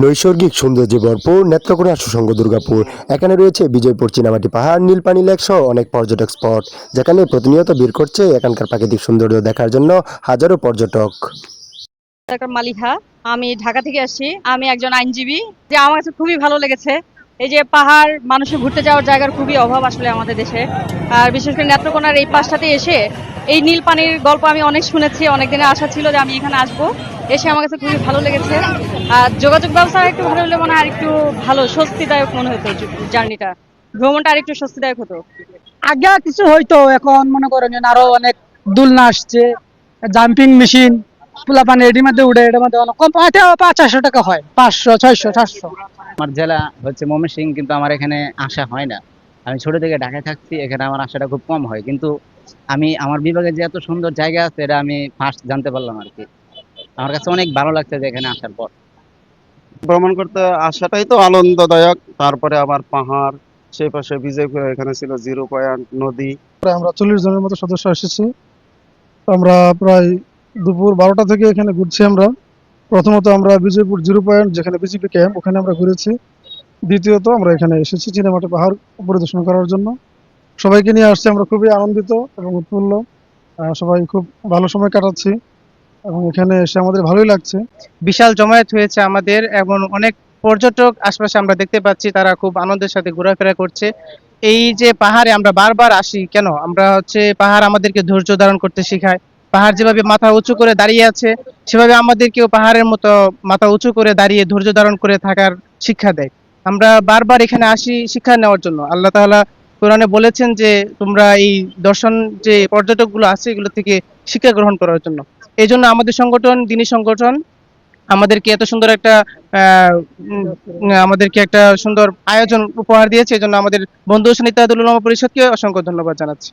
নৈসর্গিক সৌন্দর্যে ভরপুর নেত্রকোনা সুসংগ দুর্গাপুর। এখানে রয়েছে বিজয়পুর চীনামাটি পাহাড়, নীলপানি লেক সহ অনেক পর্যটক স্পট, যেখানে প্রতিনিয়ত ভিড় করছে এখানকার প্রাকৃতিক সৌন্দর্য দেখার জন্য হাজারো পর্যটক। মালিহা, আমি ঢাকা থেকে আসছি। আমি একজন আইনজীবী। যে আমার কাছে খুবই ভালো লেগেছে এই যে পাহাড়, মানুষের ঘুরতে যাওয়ার জায়গার খুবই অভাব আসলে আমাদের দেশে। আর বিশেষ করে নেত্রকোনার এই পাশটাতে এসে এই নীল পানির গল্প আমি অনেক শুনেছি, অনেক দিনের আশা ছিল যে আমি এখানে আসবো। এসে আমার কাছে খুবই ভালো লেগেছে। আর যোগাযোগ ব্যবস্থা একটু ভালো হলে মনে হয় আর একটু ভালো স্বস্তিদায়ক মনে হতো, জার্নিটা, ভ্রমণটা আর একটু স্বস্তিদায়ক হতো। আগে কিছু হয়তো, এখন মনে করেন যে আরো অনেক দোলনা আসছে, জাম্পিং মেশিন, পোলাপান এটির মধ্যে উঠে, এটার মধ্যে অনেক কম, 500-600 টাকা হয়, 500, 600, 700। আমার জেলা হচ্ছে ময়মনসিংহ, কিন্তু আমার এখানে আসা হয় না। আমি ছোট থেকে ঢাকায় থাকছি, এখানে আমার আসাটা খুব কম হয়, কিন্তু আমি আমার বিভাগে যে এত সুন্দর জায়গা আছে এটা আমি ফার্স্ট জানতে পারলাম আর কি। আমার কাছে অনেক ভালো লাগছে যে এখানে আসার পর। ভ্রমণ করতে আসাটাই তো আনন্দদায়ক। তারপরে আবার পাহাড়, সেই পাশে বিজয়পুর, এখানে ছিল জিরো পয়েন্ট, নদী। প্রায় আমরা 40 জনের মতো সদস্য এসেছি। আমরা প্রায় দুপুর 12টা থেকে এখানে ঘুরছি। আমরা প্রথমত আমরা বিজয়পুর জিরো পয়েন্ট, যেখানে বিজেপি ক্যাম্প, ওখানে আমরা ঘুরেছি। দ্বিতীয়ত আমরা এখানে এসেছি চীনামাটি পাহাড় পরিদর্শন করার জন্য। সবাইকে নিয়ে আসছি, আমরা খুবই আনন্দিত এবং উৎফুল্ল। সবাই খুব ভালো সময় কাটাচ্ছি এবং এখানে এসে আমাদের ভালোই লাগছে। বিশাল জমায়েত হয়েছে আমাদের, এবং অনেক পর্যটক আশপাশে আমরা দেখতে পাচ্ছি, তারা খুব আনন্দের সাথে ঘোরাফেরা করছে। এই যে পাহাড়ে আমরা বারবার আসি কেন, আমরা হচ্ছে পাহাড় আমাদেরকে ধৈর্য ধারণ করতে শেখায়। পাহাড় যেভাবে মাথা উঁচু করে দাঁড়িয়ে আছে, সেভাবে আমাদেরকেও পাহাড়ের মতো মাথা উঁচু করে দাঁড়িয়ে ধৈর্য ধারণ করে থাকার শিক্ষা দেয়। আমরা বারবার এখানে আসি শিক্ষা নেওয়ার জন্য। আল্লাহ তাআলা কোরআনে বলেছেন যে তোমরা এই দর্শন যে পর্যটকগুলো আছে এগুলো থেকে শিক্ষা গ্রহণ করার জন্য। এই জন্য আমাদের সংগঠন, দ্বীনি সংগঠন, আমাদেরকে এত সুন্দর একটা আমাদেরকে একটা সুন্দর আয়োজন উপহার দিয়েছে। এই জন্য আমাদের বন্ধু হোসেন ইত্তেহাদুল উলামা পরিষদকে অসংখ্য ধন্যবাদ জানাচ্ছি।